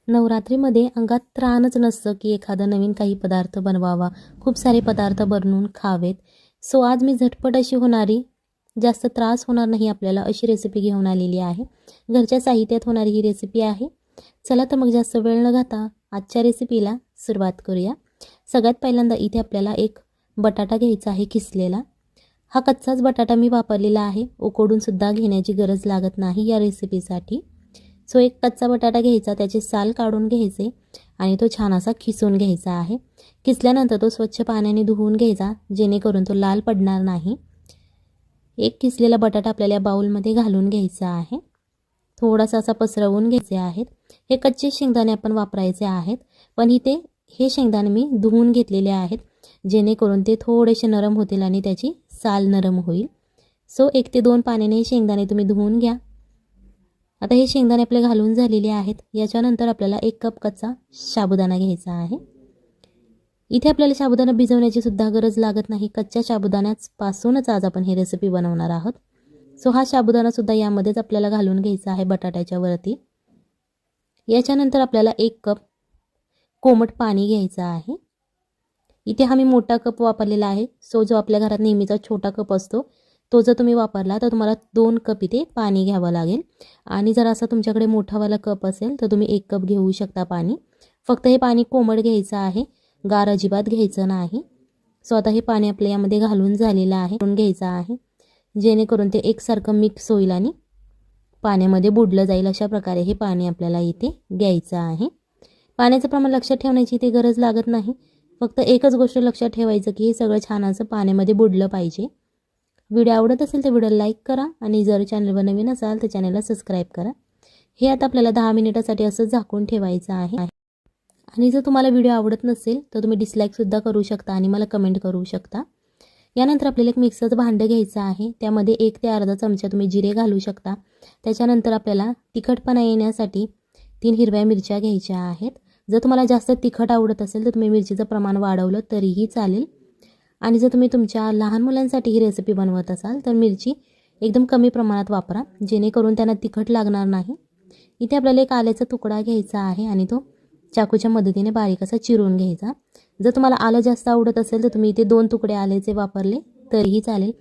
नवरात्रीमध्ये अंगात त्राणच नसतं की एखादा नवीन काही पदार्थ बनवावा, खूप सारे पदार्थ बनवून खावेत. सो आज मी झटपट अशी होणारी, जास्त त्रास होणार नाही आपल्याला अशी रेसिपी घेऊन आलेली आहे. घरच्या साहित्यात होणारी ही रेसिपी आहे. चला तर मग जास्त वेळ न घालता आजच्या रेसिपीला सुरुवात करूया. सगळ्यात पहिल्यांदा इथे आपल्याला एक बटाटा घ्यायचा आहे किसलेला. हा कच्चाच बटाटा मी वापरलेला आहे, उकडून सुद्धा घेण्याची गरज लागत नाही या रेसिपीसाठी. सो एक कच्चा बटाटा घ्यायचा, त्याचे साल काढून घ्यायचे आणि तो छान असा खिसून घ्यायचा आहे. किसल्यानंतर तो स्वच्छ पाण्याने धुवून घ्यायचा, जेणेकरून तो लाल पडणार नाही. एक किसलेला बटाटा आपल्याला या बाउलमध्ये घालून घ्यायचा आहे. थोडासा असा पसरवून घ्यायचे आहेत. हे कच्चे शेंगदाणे आपण वापरायचे आहेत, पण इथे हे शेंगदाणे मी धुवून घेतलेले आहेत, जेणेकरून ते थोडेसे नरम होतील आणि त्याची साल नरम होईल. सो 1 ते 2 पाण्याने हे शेंगदाणे तुम्ही धुवून घ्या. आता हे शेंगदाणे आपले घालून झालेले आहेत. याच्यानंतर आपल्याला 1 कप कच्चा साबुदाणा घ्यायचा आहे. इथे आपल्याला साबुदाणा भिजवण्याची सुद्धा गरज लागत नाही. कच्च्या साबुदाण्यापासूनच आज आपण ही रेसिपी बनवणार आहोत. सो हा साबुदाणा सुद्धा यामध्येच आपल्याला घालून घ्यायचा आहे बटाट्याच्या वरती. याच्यानंतर आपल्याला 1 कप कोमट पाणी घ्यायचं आहे. इथे हा मी मोठा कप वापरलेला आहे. सो जो आपल्या घरात नेहमीचा छोटा कप असतो तो जर तुम्ही वापरला तर तुम्हाला 2 कप इथे पाणी घ्यावं लागेल. आणि जर असा तुमच्याकडे मोठावाला कप असेल तर तुम्ही 1 कप घेऊ शकता पाणी. फक्त हे पाणी कोमट घ्यायचं आहे, गार अजिबात घ्यायचं नाही. सो आता हे पाणी आपल्या यामध्ये घालून झालेलं आहे, घ्यायचं आहे, जेणेकरून ते एकसारखं मिक्स होईल आणि पाण्यामध्ये बुडलं जाईल. अशा प्रकारे हे पाणी आपल्याला इथे घ्यायचं आहे. पाण्याचं प्रमाण लक्षात ठेवण्याची इथे गरज लागत नाही. फक्त एकच गोष्ट लक्षात ठेवायचं की हे सगळं छान असं पाण्यामध्ये बुडलं पाहिजे. व्हिडिओ आवडत असेल तर व्हिडिओला लाईक करा आणि जर चॅनलवर नवीन असाल तर चॅनलला सबस्क्राईब करा. हे आता आपल्याला 10 मिनिटासाठी असं झाकून ठेवायचं आहे. आणि जर तुम्हाला व्हिडिओ आवडत नसेल तर तुम्ही डिसलाईकसुद्धा करू शकता आणि मला कमेंट करू शकता. यानंतर आपल्याला एक मिक्सरचं भांडं घ्यायचं आहे. त्यामध्ये 1 ते अर्धा चमचा तुम्ही जिरे घालू शकता. त्याच्यानंतर आपल्याला तिखटपणा येण्यासाठी 3 हिरव्या मिरच्या घ्यायच्या आहेत. जर तुम्हाला जास्त तिखट आवडत असेल तर तुम्ही मिरचीचं प्रमाण वाढवलं तरीही चालेल. आणि जर तुम्ही तुमच्या लहान मुलांसाठी ही रेसिपी बनवत असाल तर मिरची एकदम कमी प्रमाणात वापरा, जेणेकरून त्यांना तिखट लागणार नाही. इथे आपल्याला एक आल्याचा तुकडा घ्यायचा आहे आणि तो चाकूच्या मदतीने बारीक असा चिरून घ्यायचा. जर तुम्हाला आलं जास्त आवडत असेल तर तुम्ही इथे 2 तुकडे आल्याचे वापरले तरीही चालेल.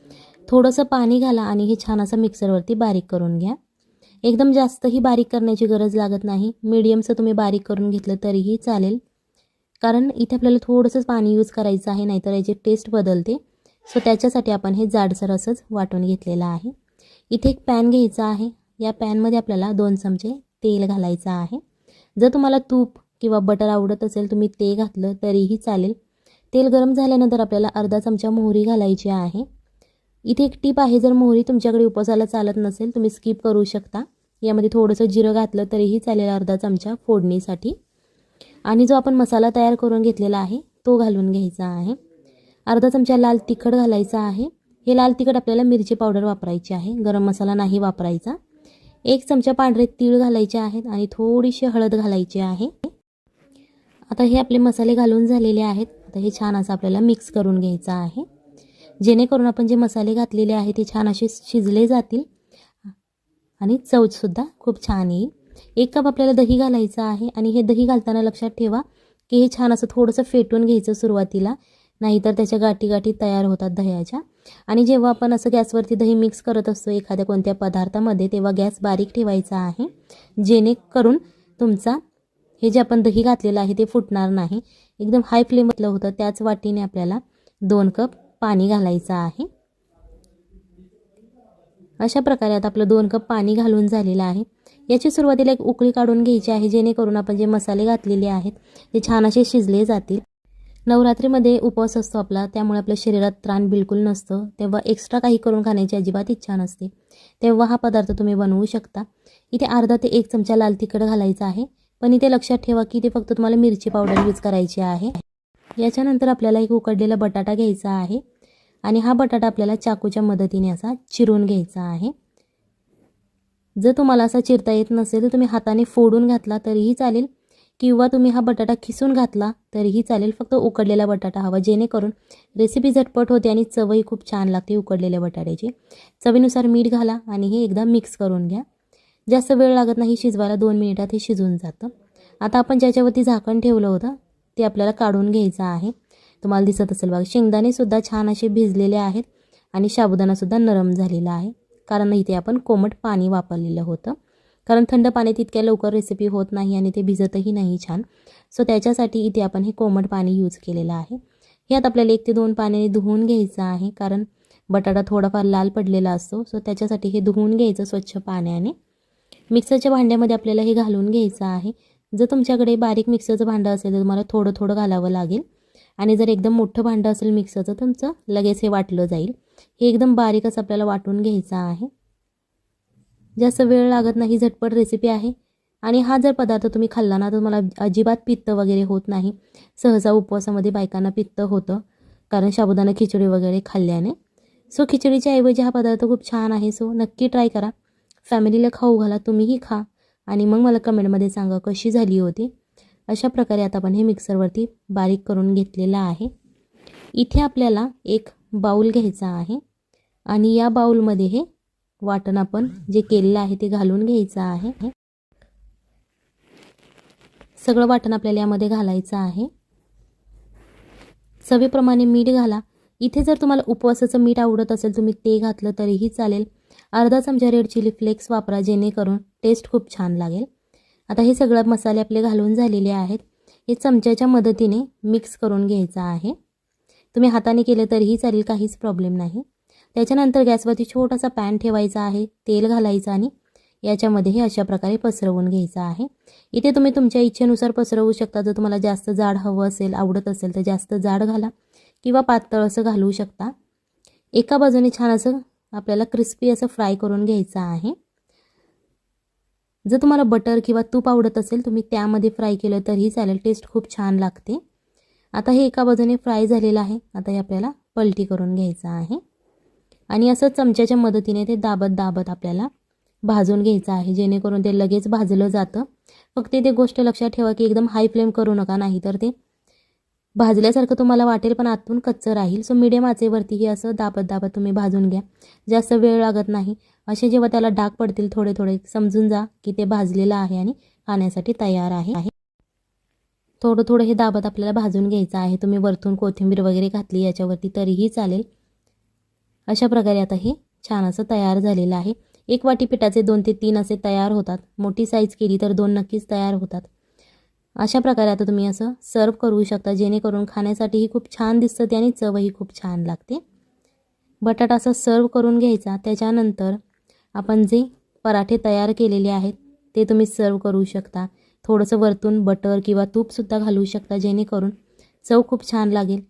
थोडंसं पाणी घाला आणि हे छान असं मिक्सरवरती बारीक करून घ्या. एकदम जास्तही बारीक करण्याची गरज लागत नाही. मीडियमचं तुम्ही बारीक करून घेतलं तरीही चालेल, कारण इथे आपल्याला थोडंसंच पाणी यूज करायचं आहे, नाहीतर याची टेस्ट बदलते. सो त्याच्यासाठी आपण हे जाडसर असंच वाटून घेतलेलं आहे. इथे एक पॅन घ्यायचा आहे. या पॅनमध्ये आपल्याला 2 चमचे तेल घालायचं आहे. जर तुम्हाला तूप किंवा बटर आवडत असेल तुम्ही ते घातलं तरीही चालेल. तेल गरम झाल्यानंतर आपल्याला अर्धा चमचा मोहरी घालायची आहे. इथे एक टीप आहे, जर मोहरी तुमच्याकडे उपवासाला चालत नसेल तुम्ही स्किप करू शकता. यामध्ये थोडंसं जिरं घातलं तरीही चालेल, अर्धा चमचा फोडणीसाठी. आणि जो आपण मसाला तयार करून घेतलेला आहे तो घालून घ्यायचा आहे. अर्धा चमचा लाल तिखट घालायचा आहे. हे लाल तिखट आपल्याला मिरची पावडर वापरायची आहे, गरम मसाला नाही वापरायचा. 1 चमचा पांढरे तीळ घालायचे आहेत आणि थोडीशी हळद घालायची आहे. आता हे आपले मसाले घालून झालेले आहेत. आता हे छान असं आपल्याला मिक्स करून घ्यायचं आहे, जेणेकरून आपण जे मसाले घातलेले आहेत ते छान असे शिजले जातील आणि चवसुद्धा खूप छान येईल. 1 कप आपल्याला दही घालायचं आहे आणि हे दही घालताना लक्षात ठेवा की हे छान असं थोडंसं फेटून घ्यायचं सुरुवातीला, नाहीतर त्याच्या गाठी गाठी तयार होतात दह्याच्या. आणि जेव्हा आपण असं गॅसवरती दही मिक्स करत असतो एखाद्या कोणत्या पदार्थामध्ये तेव्हा गॅस बारीक ठेवायचा आहे, जेणेकरून तुमचा हे जे आपण दही घातलेलं आहे ते फुटणार नाही. एकदम हाय फ्लेमवरलं होतं त्याच वाटीने आपल्याला 2 कप पाणी घालायचं आहे. अशा प्रकारे आता आपलं 2 कप पाणी घालून झालेलं आहे. याची सुरुवातीला एक उकळी काढून घ्यायची आहे, जेणेकरून आपण जे मसाले घातलेले आहेत ते छान असे शिजले जातील. नवरात्रीमध्ये उपवास असतो आपला, त्यामुळे आपल्या शरीरात त्राण बिलकुल नसतं, तेव्हा एक्स्ट्रा काही करून खाण्याची अजिबात इच्छा नसते. तेव्हा हा पदार्थ तुम्ही बनवू शकता. इथे अर्धा ते 1 चमचा लाल तिखट घालायचं आहे, पण इथे लक्षात ठेवा की इथे फक्त तुम्हाला मिरची पावडर यूज करायची आहे. याच्यानंतर आपल्याला एक उकडलेला बटाटा घ्यायचा आहे आणि हा बटाटा आपल्याला चाकूच्या मदतीने असा चिरून घ्यायचा आहे. जर तुम्हाला असा चिरता येत नसेल तर तुम्ही हाताने फोडून घातला तरीही चालेल, किंवा तुम्ही हा बटाटा खिसून घातला तरीही चालेल. फक्त उकडलेला बटाटा हवा, जेणेकरून रेसिपी झटपट होते आणि चवही खूप छान लागते उकडलेल्या बटाट्याची. चवीनुसार मीठ घाला आणि हे एकदा मिक्स करून घ्या. जास्त वेळ लागत नाही शिजवायला, 2 मिनिटात हे शिजून जातं. आता आपण ज्याच्यावरती झाकण ठेवलं होतं ते आपल्याला काढून घ्यायचं आहे. तुम्हाला दिसत असेल बघा, शेंगदाणेसुद्धा छान असे भिजलेले आहेत आणि साबुदाणासुद्धा नरम झालेला आहे, कारण इथे आपण कोमट पाणी वापरलेलं होतं. कारण थंड पाण्यात इतक्या लवकर रेसिपी होत नाही आणि ते भिजतही नाही छान. सो त्याच्यासाठी इथे आपण हे कोमट पाणी यूज केलेलं आहे. ह्यात आपल्याला 1 ते 2 पाण्याने धुवून घ्यायचं आहे, कारण बटाटा थोडाफार लाल पडलेला असतो. सो त्याच्यासाठी हे धुवून घ्यायचं स्वच्छ पाण्याने. मिक्सरच्या भांड्यामध्ये आपल्याला हे घालून घ्यायचं आहे. जर तुमच्याकडे बारीक मिक्सरचं भांडं असेल तर तुम्हाला थोडं थोडं घालावं लागेल, आणि जर एकदम मोठं भांडं असेल मिक्सरचं तुमचं लगेच हे वाटलं जाईल. हे एकदम बारीकच आपल्याला वाटून घ्यायचं आहे. जास्त वेळ लागत नाही, झटपट रेसिपी आहे. आणि हा जर पदार्थ तुम्ही खाल्ला ना तर मला अजिबात पित्त वगैरे होत नाही. सहसा उपवासामध्ये बायकांना पित्त होतं, कारण साबुदाणा खिचडी वगैरे खाल्ल्याने. सो खिचडीच्या ऐवजी हा पदार्थ खूप छान आहे. सो नक्की ट्राय करा, फॅमिलीला खाऊ घाला, तुम्हीही खा आणि मग मला कमेंटमध्ये सांगा कशी झाली होती. अशा प्रकारे आता आपण हे मिक्सरवरती बारीक करून घेतलेलं आहे. इथे आपल्याला एक बाऊल घ्यायचा आहे आणि या बाऊलमध्ये हे वाटण आपण जे केलेलं आहे ते घालून घ्यायचं आहे. सगळं वाटण आपल्याला यामध्ये घालायचं आहे. चवीप्रमाणे मीठ घाला. इथे जर तुम्हाला उपवासाचं मीठ आवडत असेल तुम्ही ते घातलं तरीही चालेल. अर्धा चमचा रेड चिली फ्लेक्स वापरा, जेणेकरून टेस्ट खूप छान लागेल. आता हे सगळे मसाले आपले घालून झालेले आहेत. हे चमच्याच्या मदतीने मिक्स करून घ्यायचं आहे. तुम्ही हाताने केलं तरीही चालेल, काहीच प्रॉब्लेम नाही. त्याच्यानंतर गॅसवरती छोटासा पॅन ठेवायचा आहे, तेल घालायचं आणि याच्यामध्ये हे अशा प्रकारे पसरवून घ्यायचं आहे. इथे तुम्ही तुमच्या इच्छेनुसार पसरवू शकता. जर तुम्हाला जास्त जाड हवं असेल, आवडत असेल तर जास्त जाड घाला किंवा पातळ असं घालू शकता. एका बाजूने छान असं आपल्याला क्रिस्पी असं फ्राय करून घ्यायचं आहे. जर तुम्हाला बटर किंवा तूप आवडत असेल तुम्ही त्यामध्ये फ्राय केलं तरीही चालेल, टेस्ट खूप छान लागते. आता हे एका बाजूने फ्राय झालेलं आहे. आता हे आपल्याला पलटी करून घ्यायचं आहे आणि असं चमच्याच्या मदतीने ते दाबत दाबत आपल्याला भाजून घ्यायचं आहे, जेणेकरून ते लगेच भाजलं जातं. फक्त ते गोष्ट लक्षात ठेवा की एकदम हाय फ्लेम करू नका, नाही तर ते भाजल्यासारखं तुम्हाला वाटेल पण आतून कच्चं राहील. सो मीडियम आचेवरती हे असं दाबत दाबत तुम्ही भाजून घ्या. जास्त वेळ लागत नाही. असे जेव्हा त्याला डाग पडतील थोडे थोडे समजून जा की ते भाजलेलं आहे आणि खाण्यासाठी तयार आहे. थोडं थोडं हे दाबत आपल्याला भाजून घ्यायचं आहे. तुम्ही वरतून कोथिंबीर वगैरे घातली याच्यावरती तरीही चालेल. अशा प्रकारे आता हे छान असं तयार झालेलं आहे. 1 वाटी पिठाचे 2 ते 3 असे तयार होतात. मोठी साईज केली तर 2 नक्कीच तयार होतात. अशा प्रकारे आता तुम्ही असं सर्व करू शकता, जेणेकरून खाण्यासाठीही खूप छान दिसतं ते आणि चवही खूप छान लागते. बटाटा असं सर्व करून घ्यायचा. त्याच्यानंतर आपण जे पराठे तयार केलेले आहेत ते तुम्ही सर्व करू शकता. थोडंसं वरतून बटर किंवा तूपसुद्धा घालू शकता, जेणेकरून चव खूप छान लागेल.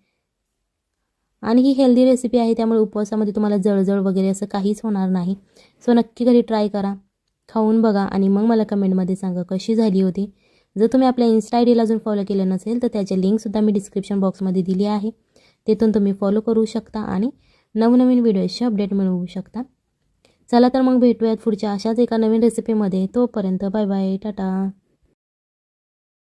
आणि ही हेल्दी रेसिपी आहे, त्यामुळे उपवासामध्ये तुम्हाला जळजळ वगैरे असं काहीच होणार नाही. सो नक्की घरी ट्राय करा, खाऊन बघा आणि मग मला कमेंटमध्ये सांगा कशी झाली होती. जर तुम्ही आपल्या इन्स्टा आयडीला अजून फॉलो केलं नसेल तर त्याची लिंकसुद्धा मी डिस्क्रिप्शन बॉक्समध्ये दिली आहे. तिथून तुम्ही फॉलो करू शकता आणि नवनवीन व्हिडिओजचे अपडेट मिळवू शकता. चला तर मग भेटूयात पुढच्या अशाच एका नवीन रेसिपीमध्ये. तोपर्यंत बाय बाय, टाटा.